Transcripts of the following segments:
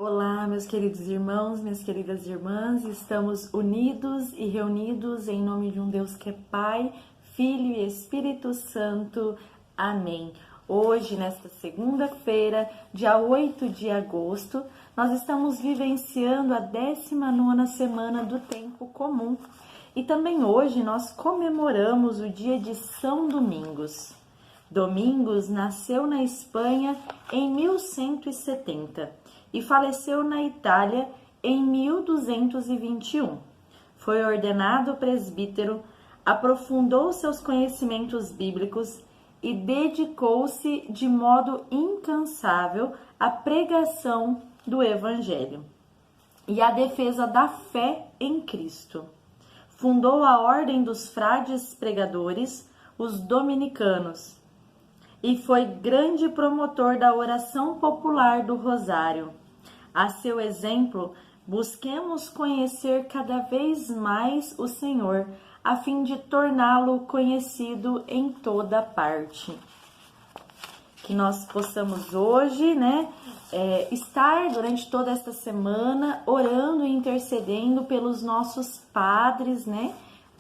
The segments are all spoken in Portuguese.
Olá, meus queridos irmãos, minhas queridas irmãs, estamos unidos e reunidos em nome de um Deus que é Pai, Filho e Espírito Santo. Amém. Hoje, nesta segunda-feira, dia 8 de agosto, nós estamos vivenciando a 19ª semana do Tempo Comum. E também hoje nós comemoramos o dia de São Domingos. Domingos nasceu na Espanha em 1170 e faleceu na Itália em 1221. Foi ordenado presbítero, aprofundou seus conhecimentos bíblicos e dedicou-se de modo incansável à pregação do Evangelho e à defesa da fé em Cristo. Fundou a Ordem dos Frades Pregadores, os Dominicanos, e foi grande promotor da oração popular do Rosário. A seu exemplo, busquemos conhecer cada vez mais o Senhor, a fim de torná-lo conhecido em toda parte. Que nós possamos hoje, estar durante toda esta semana orando e intercedendo pelos nossos padres,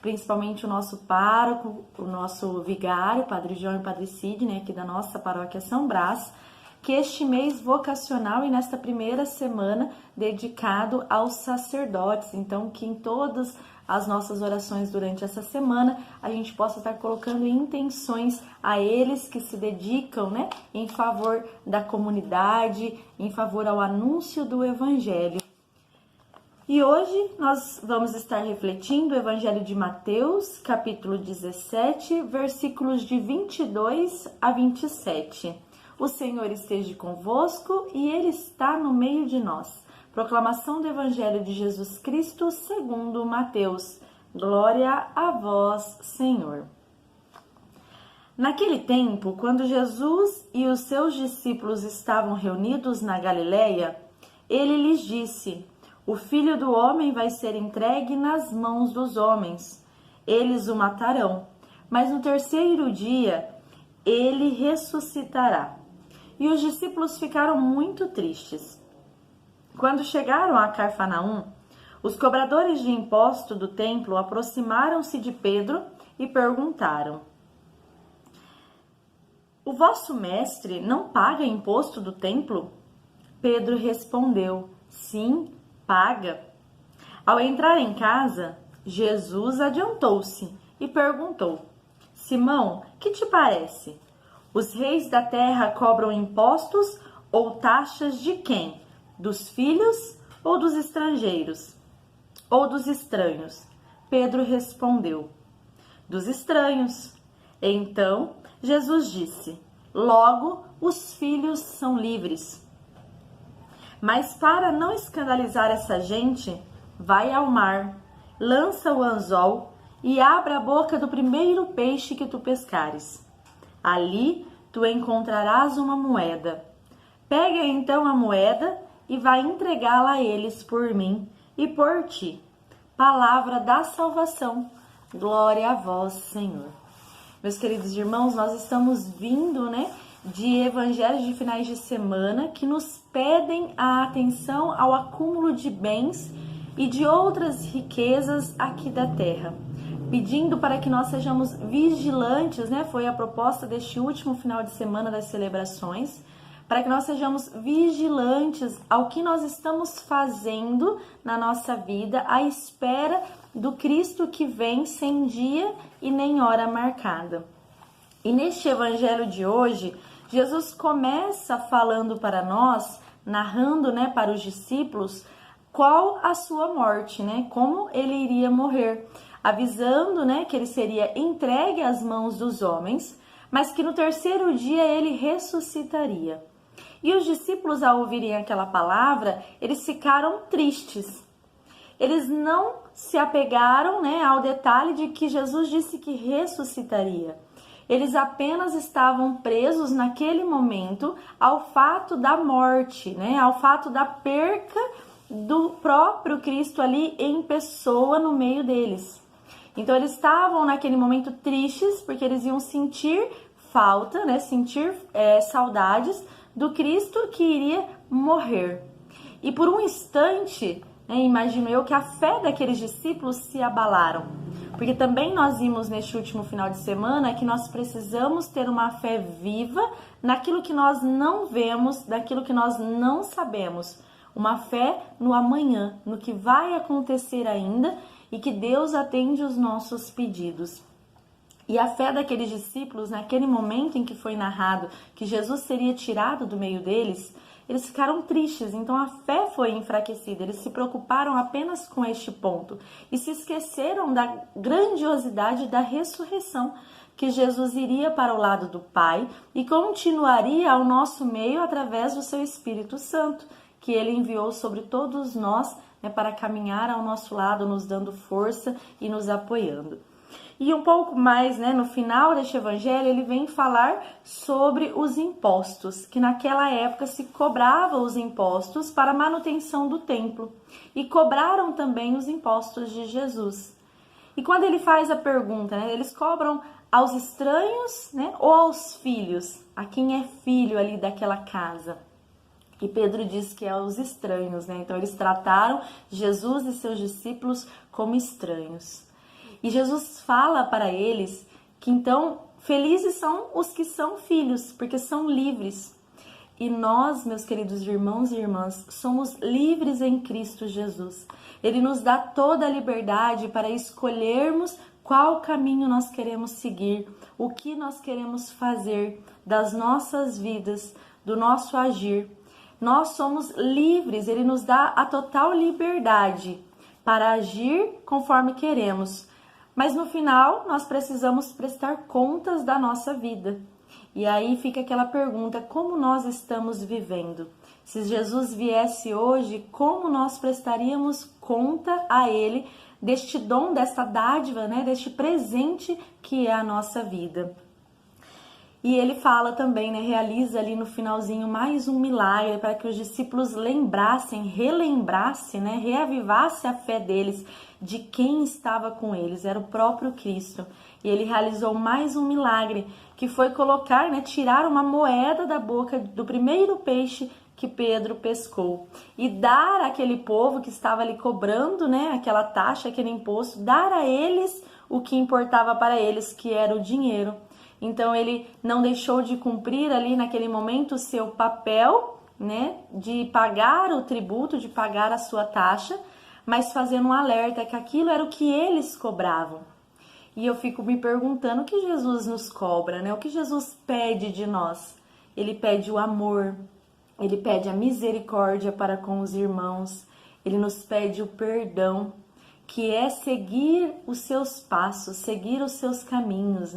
principalmente o nosso pároco, o nosso vigário, Padre João e Padre Cid, aqui da nossa paróquia São Brás, que este mês vocacional e nesta primeira semana dedicado aos sacerdotes. Então, que em todas as nossas orações durante essa semana a gente possa estar colocando intenções a eles que se dedicam, em favor da comunidade, em favor ao anúncio do Evangelho. E hoje nós vamos estar refletindo o Evangelho de Mateus, capítulo 17, versículos de 22 a 27. O Senhor esteja convosco e Ele está no meio de nós. Proclamação do Evangelho de Jesus Cristo segundo Mateus. Glória a vós, Senhor. Naquele tempo, quando Jesus e os seus discípulos estavam reunidos na Galileia, Ele lhes disse: O Filho do Homem vai ser entregue nas mãos dos homens. Eles o matarão, mas no terceiro dia ele ressuscitará. E os discípulos ficaram muito tristes. Quando chegaram a Cafarnaum, os cobradores de imposto do templo aproximaram-se de Pedro e perguntaram: O vosso mestre não paga imposto do templo? Pedro respondeu: Sim, paga. Ao entrar em casa, Jesus adiantou-se e perguntou: Simão, que te parece? Os reis da terra cobram impostos ou taxas de quem? Dos filhos ou dos estrangeiros? Ou dos estranhos? Pedro respondeu: Dos estranhos. Então Jesus disse: Logo os filhos são livres. Mas para não escandalizar essa gente, vai ao mar, lança o anzol e abre a boca do primeiro peixe que tu pescares. Ali tu encontrarás uma moeda. Pega então a moeda e vai entregá-la a eles por mim e por ti. Palavra da salvação. Glória a vós, Senhor. Meus queridos irmãos, nós estamos vindo, de evangelhos de finais de semana que nos pedem a atenção ao acúmulo de bens e de outras riquezas aqui da terra, pedindo para que nós sejamos vigilantes, foi a proposta deste último final de semana das celebrações, para que nós sejamos vigilantes ao que nós estamos fazendo na nossa vida, à espera do Cristo que vem sem dia e nem hora marcada. E neste evangelho de hoje, Jesus começa falando para nós, narrando, para os discípulos, qual a sua morte, como ele iria morrer, avisando, que ele seria entregue às mãos dos homens, mas que no terceiro dia ele ressuscitaria. E os discípulos, ao ouvirem aquela palavra, eles ficaram tristes. Eles não se apegaram, ao detalhe de que Jesus disse que ressuscitaria. Eles apenas estavam presos naquele momento ao fato da morte, ao fato da perca do próprio Cristo ali em pessoa no meio deles. Então eles estavam naquele momento tristes porque eles iam sentir falta, sentir saudades do Cristo que iria morrer. E por um instante, imagino eu que a fé daqueles discípulos se abalaram. Porque também nós vimos neste último final de semana que nós precisamos ter uma fé viva naquilo que nós não vemos, daquilo que nós não sabemos. Uma fé no amanhã, no que vai acontecer ainda e que Deus atende os nossos pedidos. E a fé daqueles discípulos, naquele momento em que foi narrado que Jesus seria tirado do meio deles, eles ficaram tristes, então a fé foi enfraquecida, eles se preocuparam apenas com este ponto e se esqueceram da grandiosidade da ressurreição, que Jesus iria para o lado do Pai e continuaria ao nosso meio através do seu Espírito Santo, que ele enviou sobre todos nós, para caminhar ao nosso lado, nos dando força e nos apoiando. E um pouco mais, no final deste evangelho, ele vem falar sobre os impostos, que naquela época se cobrava os impostos para a manutenção do templo. E cobraram também os impostos de Jesus. E quando ele faz a pergunta, eles cobram aos estranhos, ou aos filhos? A quem é filho ali daquela casa? E Pedro diz que é aos estranhos, Então eles trataram Jesus e seus discípulos como estranhos. E Jesus fala para eles que então felizes são os que são filhos, porque são livres. E nós, meus queridos irmãos e irmãs, somos livres em Cristo Jesus. Ele nos dá toda a liberdade para escolhermos qual caminho nós queremos seguir, o que nós queremos fazer das nossas vidas, do nosso agir. Nós somos livres, ele nos dá a total liberdade para agir conforme queremos. Mas no final, nós precisamos prestar contas da nossa vida. E aí fica aquela pergunta, como nós estamos vivendo? Se Jesus viesse hoje, como nós prestaríamos conta a Ele deste dom, desta dádiva, deste presente que é a nossa vida? E ele fala também, realiza ali no finalzinho mais um milagre para que os discípulos lembrassem, relembrassem, reavivassem a fé deles de quem estava com eles, era o próprio Cristo. E ele realizou mais um milagre, que foi colocar, tirar uma moeda da boca do primeiro peixe que Pedro pescou e dar àquele povo que estava ali cobrando, aquela taxa, aquele imposto, dar a eles o que importava para eles, que era o dinheiro. Então ele não deixou de cumprir ali naquele momento o seu papel, de pagar o tributo, de pagar a sua taxa, mas fazendo um alerta que aquilo era o que eles cobravam. E eu fico me perguntando o que Jesus nos cobra, o que Jesus pede de nós? Ele pede o amor, ele pede a misericórdia para com os irmãos, ele nos pede o perdão, que é seguir os seus passos, seguir os seus caminhos,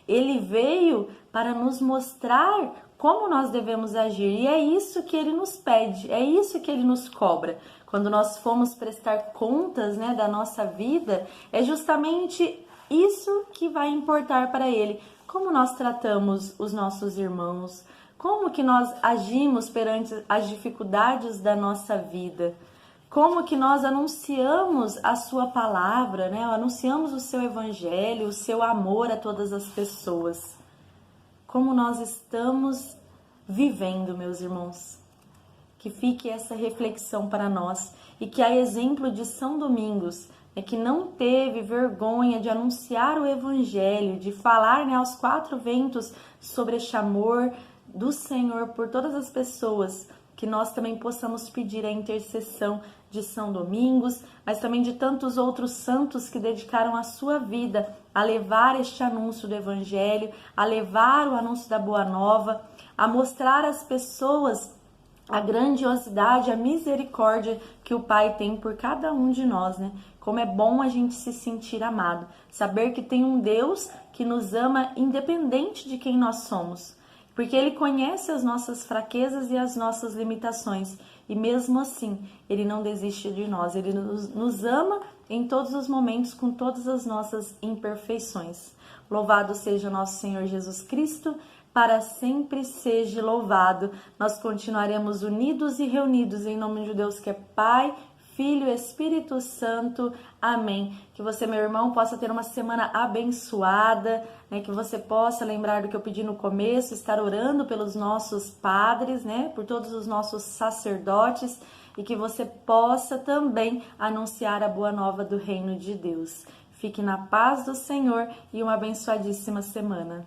Ele veio para nos mostrar como nós devemos agir, e é isso que Ele nos pede, é isso que Ele nos cobra. Quando nós formos prestar contas, da nossa vida, é justamente isso que vai importar para Ele. Como nós tratamos os nossos irmãos, como que nós agimos perante as dificuldades da nossa vida, como que nós anunciamos a sua palavra, anunciamos o seu evangelho, o seu amor a todas as pessoas. Como nós estamos vivendo, meus irmãos. Que fique essa reflexão para nós e que a exemplo de São Domingos, que não teve vergonha de anunciar o evangelho, de falar aos quatro ventos sobre este amor do Senhor por todas as pessoas, que nós também possamos pedir a intercessão de São Domingos, mas também de tantos outros santos que dedicaram a sua vida a levar este anúncio do Evangelho, a levar o anúncio da Boa Nova, a mostrar às pessoas a grandiosidade, a misericórdia que o Pai tem por cada um de nós, Como é bom a gente se sentir amado, saber que tem um Deus que nos ama independente de quem nós somos. Porque Ele conhece as nossas fraquezas e as nossas limitações. E mesmo assim, Ele não desiste de nós. Ele nos ama em todos os momentos, com todas as nossas imperfeições. Louvado seja nosso Senhor Jesus Cristo, para sempre seja louvado. Nós continuaremos unidos e reunidos em nome de Deus que é Pai, Filho e Espírito Santo. Amém. Que você, meu irmão, possa ter uma semana abençoada, que você possa lembrar do que eu pedi no começo, estar orando pelos nossos padres, por todos os nossos sacerdotes, e que você possa também anunciar a boa nova do reino de Deus. Fique na paz do Senhor e uma abençoadíssima semana.